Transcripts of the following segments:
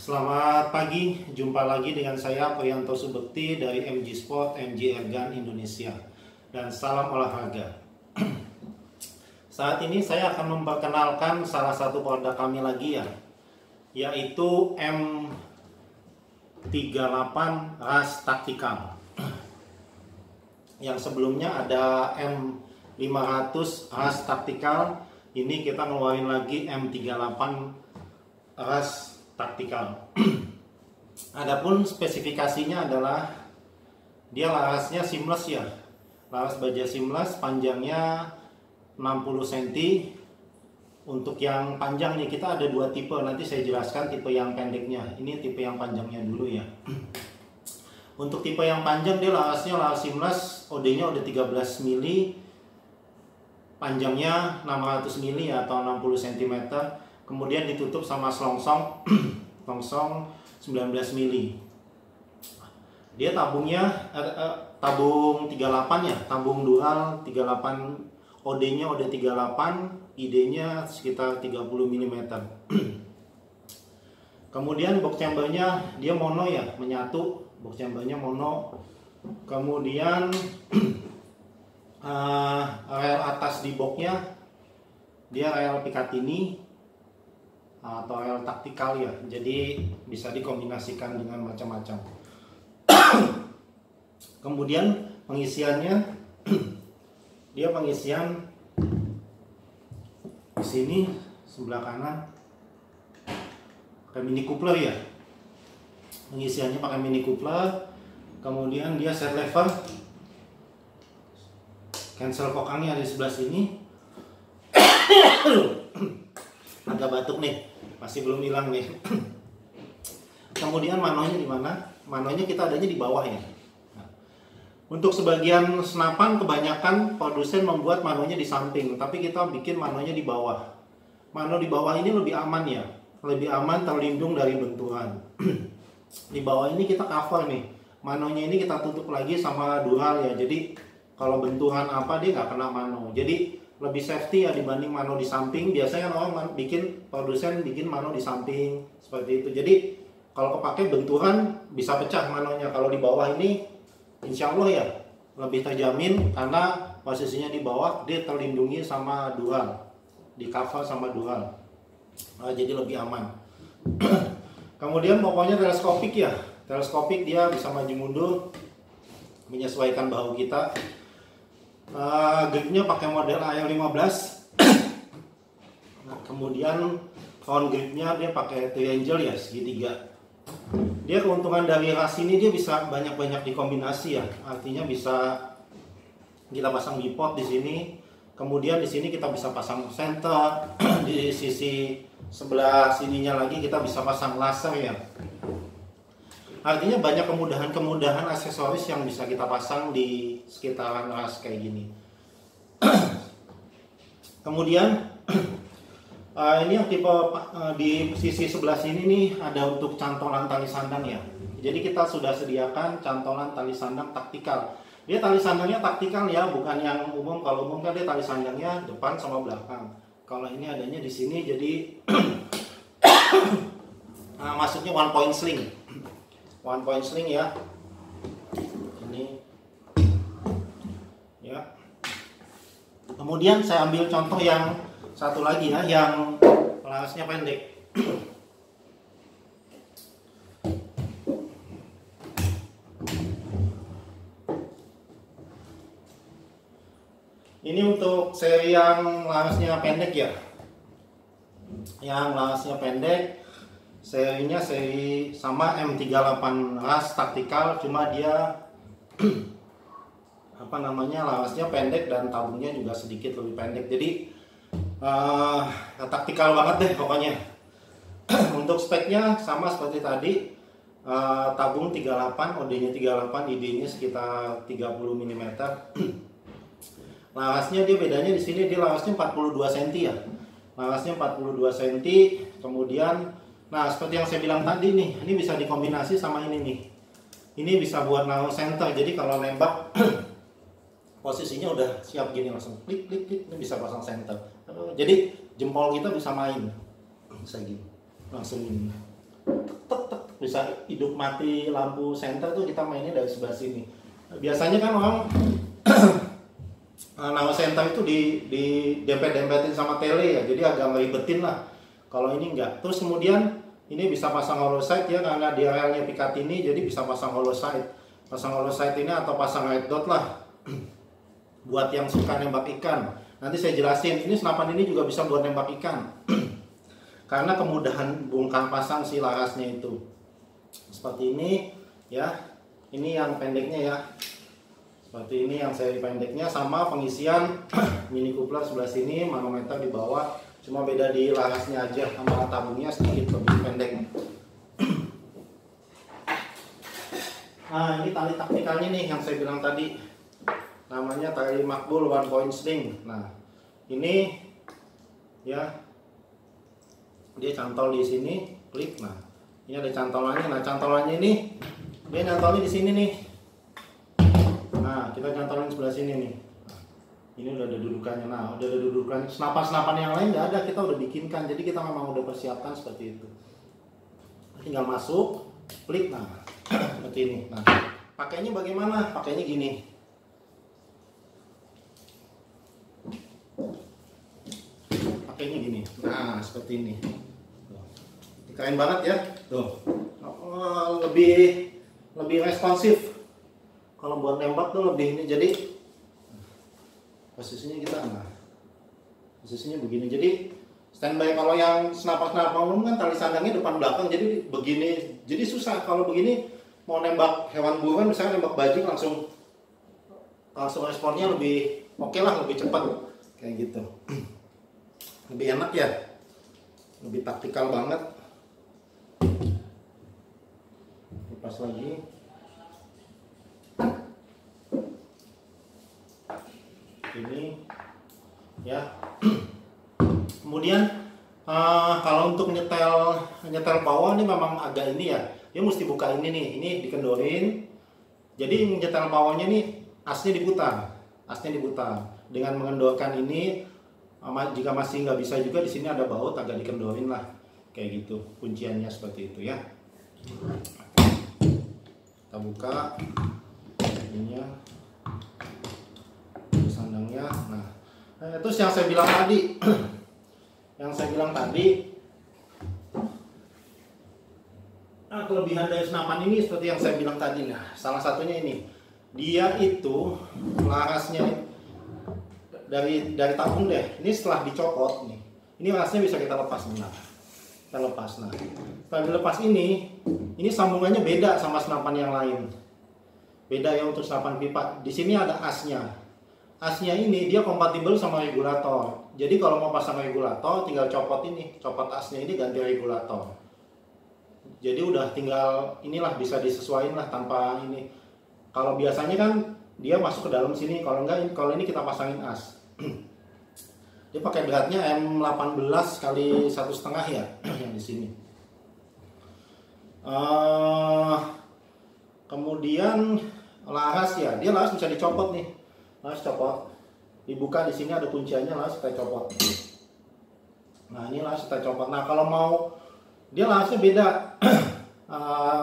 Selamat pagi, jumpa lagi dengan saya Priyanto Subekti dari MG Sport, MG Airgun Indonesia. Dan salam olahraga. Saat ini saya akan memperkenalkan salah satu produk kami lagi ya, yaitu M38 RAS Tactical. Yang sebelumnya ada M500 RAS Tactical, ini kita ngeluarin lagi M38 RAS Tactical. Adapun spesifikasinya adalah dia larasnya seamless ya, laras baja seamless, panjangnya 60 cm. Untuk yang panjang nih kita ada dua tipe, nanti saya jelaskan tipe yang pendeknya. Ini tipe yang panjangnya dulu ya. Untuk tipe yang panjang dia larasnya laras seamless, OD-nya udah 13 mili, panjangnya 600 mili atau 60 cm. Kemudian ditutup sama selongsong selongsong 19 mili. Dia tabungnya tabung 38 ya, tabung dual 38, OD-nya OD 38, ID-nya sekitar 30 mm. Kemudian box chambernya dia mono ya, menyatu, box chambernya mono. Kemudian rel atas di boxnya dia rel Picatinny atau rel taktikal ya, jadi bisa dikombinasikan dengan macam-macam. Kemudian pengisiannya dia pengisian di sini sebelah kanan pakai mini coupler ya, pengisiannya pakai mini coupler. Kemudian dia set lever, cancel kokangnya di sebelah sini. Agak batuk nih, masih belum hilang nih. Kemudian manonya di mana? Manonya kita adanya di bawah ya. Nah, untuk sebagian senapan kebanyakan produsen membuat manonya di samping, tapi kita bikin manonya di bawah. Mano di bawah ini lebih aman ya, lebih aman, terlindung dari benturan. Di bawah ini kita cover nih, manonya ini kita tutup lagi sama dural ya. Jadi kalau benturan apa dia nggak kena mano. Jadi lebih safety ya dibanding mano di samping. Biasanya kan orang produsen bikin mano di samping seperti itu. Jadi kalau kepake benturan bisa pecah manonya. Kalau di bawah ini insya Allah ya lebih terjamin karena posisinya di bawah, dia terlindungi sama dural, di cover sama dural. Jadi lebih aman. Kemudian pokoknya teleskopik ya, teleskopik dia bisa maju mundur menyesuaikan bahu kita. Gripnya pakai model AL15. Nah, kemudian round gripnya dia pakai triangle ya, segitiga. Dia keuntungan dari ras ini dia bisa banyak-banyak dikombinasi ya. Artinya bisa kita pasang bipod di sini. Kemudian di sini kita bisa pasang center. Di sisi sebelah sininya lagi kita bisa pasang laser ya. Artinya banyak kemudahan-kemudahan aksesoris yang bisa kita pasang di sekitaran ras kayak gini. Kemudian ini yang tipe di sisi sebelah sini nih ada untuk cantolan tali sandang ya. Jadi kita sudah sediakan cantolan tali sandang taktikal. Dia tali sandangnya taktikal ya, bukan yang umum. Kalau umum kan dia tali sandangnya depan sama belakang. Kalau ini adanya di sini jadi masuknya one point sling. One point sling ya, ini ya. Kemudian saya ambil contoh yang satu lagi ya, yang larasnya pendek. Ini untuk seri yang larasnya pendek ya, yang larasnya pendek. Serinya seri sama M38 RAS Tactical, cuma dia apa namanya, larasnya pendek dan tabungnya juga sedikit lebih pendek. Jadi taktikal banget deh pokoknya. Untuk speknya sama seperti tadi, tabung 38, OD-nya 38, ID-nya sekitar 30 mm. Larasnya dia bedanya di sini, dia larasnya 42 cm ya. Larasnya 42 cm. Kemudian nah, seperti yang saya bilang tadi nih, ini bisa dikombinasi sama ini nih. Ini bisa buat naruh center. Jadi kalau nembak posisinya udah siap gini, langsung klik klik klik, ini bisa pasang center. Jadi jempol kita bisa main. Bisa gini. Langsung gini. bisa hidup mati lampu senter tuh kita mainnya dari sebelah sini. Biasanya kan orang nawa senter itu di dempet-dempetin sama tele ya, jadi agak ngeribetin lah. Kalau ini enggak. Terus kemudian ini bisa pasang hollow sight ya, karena dia relnya Picatinny jadi bisa pasang hollow sight. Pasang hollow sight ini atau pasang red dot lah. Buat yang suka nembak ikan. Nanti saya jelasin, ini senapan ini juga bisa buat nembak ikan. Karena kemudahan bongkar pasang si larasnya itu. Seperti ini ya. Ini yang pendeknya ya. Seperti ini yang seri pendeknya, sama pengisian mini coupler sebelah sini, manometer di bawah. Cuma beda di larasnya aja, sama tabungnya sedikit lebih pendek. Nah, ini tali taktikalnya nih yang saya bilang tadi. Namanya tali Makbul one point sling. Nah, ini ya, dia cantol di sini, klik. Nah, ini ada cantolannya. Nah, cantolannya ini dia nyantolnya di sini nih. Nah, kita cantolin sebelah sini nih. Nah, ini udah ada dudukannya. Nah, udah ada dudukan. Senapan-senapan yang lain nggak ada, kita udah bikinkan. Jadi kita memang udah persiapkan seperti itu. Tinggal masuk, klik. Nah, seperti ini. Nah, pakainya bagaimana? Pakainya gini. Pakainya gini. Nah, seperti ini. Keren banget ya. Tuh. Lebih responsif. Kalau buat nembak tuh lebih ini, jadi posisinya kita posisinya begini. Jadi standby. Kalau yang senapan umum kan tali sandangnya depan belakang, jadi begini. Jadi susah kalau begini mau nembak hewan buruan, misalnya nembak bajing, langsung responnya lebih oke lah, lebih cepat kayak gitu. Lebih enak ya, lebih taktikal banget. Lepas lagi. Ini ya. Kemudian kalau untuk nyetel bawah ini memang agak ini ya, dia mesti buka ini nih, ini dikendorin. Jadi nyetel bawahnya nih asnya diputar dengan mengendorkan ini. Jika masih nggak bisa juga, di sini ada baut, agak dikendorin lah kayak gitu. Kunciannya seperti itu ya. Kita buka ininya, sandangnya. Nah, terus yang saya bilang tadi kelebihan dari senapan ini seperti yang saya bilang tadi. Nah, salah satunya ini, dia itu larasnya dari tabung deh. Ini setelah dicopot nih, ini larasnya bisa kita lepas. Nah, kita lepas. Nah, setelah dilepas ini sambungannya beda sama senapan yang lain. Beda ya untuk senapan pipa. Di sini ada asnya. Asnya ini dia kompatibel sama regulator. Jadi kalau mau pasang regulator tinggal copot asnya ini, ganti regulator. Jadi udah tinggal inilah, bisa disesuaikan lah tanpa ini. Kalau biasanya kan dia masuk ke dalam sini, kalau enggak, kalau ini kita pasangin as. Dia pakai beratnya M18 kali 1,5 ya yang di sini. Kemudian laras ya, dia laras bisa dicopot nih. Laras copot, dibuka, di sini ada kunciannya, laras kita copot. Nah, ini laras kita copot. Nah, kalau mau dia larasnya beda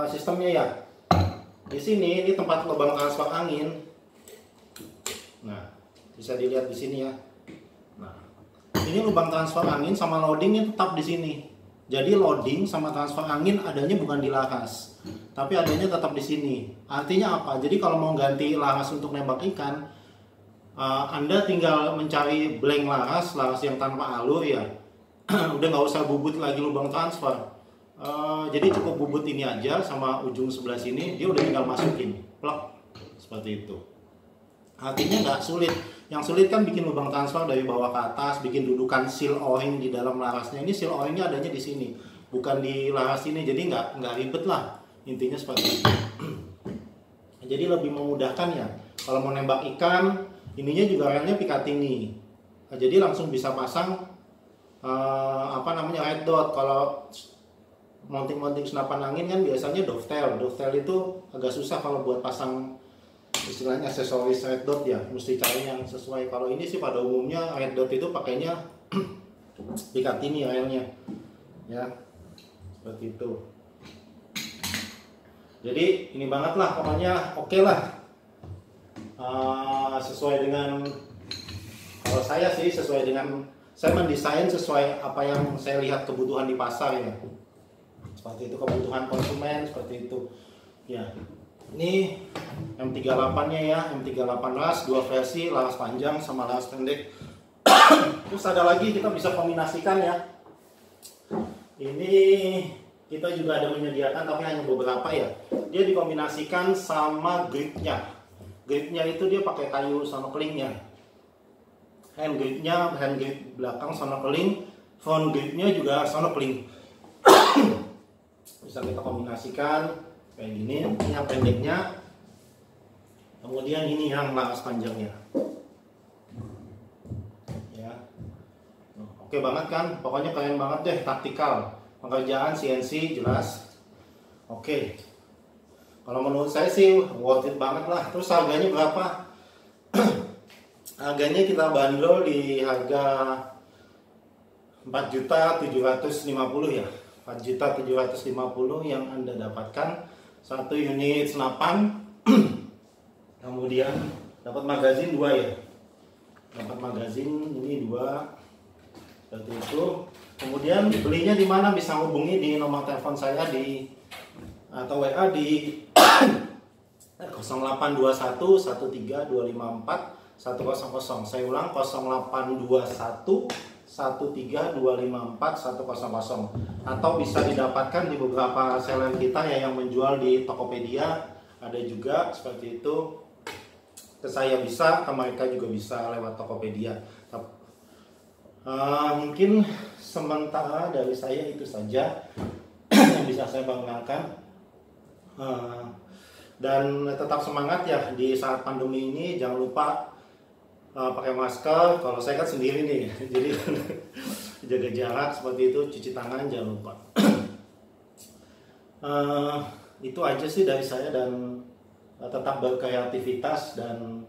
sistemnya ya. Di sini ini tempat lubang transfer angin. Nah, bisa dilihat di sini ya. Nah, ini lubang transfer angin sama loadingnya tetap di sini. Jadi loading sama transfer angin adanya bukan di laras, tapi adanya tetap di sini. Artinya apa? Jadi kalau mau ganti laras untuk nembak ikan, Anda tinggal mencari blank laras yang tanpa alur ya. Udah nggak usah bubut lagi lubang transfer. Jadi cukup bubut ini aja sama ujung sebelah sini, dia udah tinggal masukin, plak, seperti itu. Artinya nggak sulit. Yang sulit kan bikin lubang transfer dari bawah ke atas, bikin dudukan seal o-ring di dalam larasnya. Ini seal o-ringnya adanya di sini, bukan di laras ini. Jadi nggak ribet lah, intinya seperti itu. Jadi lebih memudahkan ya. Kalau mau nembak ikan, ininya juga relnya Picatinny. Jadi langsung bisa pasang red dot. Kalau mounting senapan angin kan biasanya dovetail. Dovetail itu agak susah kalau buat pasang istilahnya aksesoris red dot ya, mesti cari yang sesuai. Kalau ini sih pada umumnya red dot itu pakainya Picatinny relnya ya, seperti itu. Jadi ini banget lah pokoknya, oke lah. Sesuai dengan, kalau saya sih sesuai dengan, saya mendesain sesuai apa yang saya lihat kebutuhan di pasar ya. Seperti itu, kebutuhan konsumen seperti itu. Ya. Ini M38-nya ya, M38 las, dua versi, laras panjang sama laras pendek. Terus ada lagi kita bisa kombinasikan ya. Ini kita juga ada menyediakan tapi hanya beberapa ya. Dia dikombinasikan sama gripnya. Gripnya itu dia pakai kayu snorkelingnya. Hand gripnya, hand grip belakang snorkeling, front gripnya juga snorkeling. Bisa kita kombinasikan kayak gini. Ini yang pendeknya, kemudian ini yang laras panjangnya. Ya, oke banget kan? Pokoknya keren banget deh, taktikal. Pengerjaan CNC jelas. Oke. Kalau menurut saya sih worth it banget lah. Terus harganya berapa? Harganya kita bandrol di harga 4.750.000 ya. 4.750.000 yang Anda dapatkan satu unit senapan. Kemudian dapat magazin 2 ya. Dapat magazin ini 2. Seperti itu. Kemudian belinya di mana? Bisa hubungi di nomor telepon saya di atau WA di 0821 13 254 100. Saya ulang 0821 13 254 100. Atau bisa didapatkan di beberapa seller kita ya yang menjual di Tokopedia, ada juga seperti itu. Ke saya bisa, ke mereka juga bisa lewat Tokopedia. Mungkin sementara dari saya itu saja yang bisa saya banggakan. Dan tetap semangat ya di saat pandemi ini. Jangan lupa pakai masker. Kalau saya kan sendiri nih, jadi jaga jarak seperti itu, cuci tangan jangan lupa. Itu aja sih dari saya, dan tetap berkreativitas dan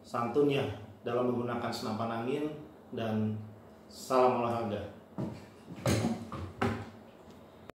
santun ya dalam menggunakan senapan angin, dan salam olahraga.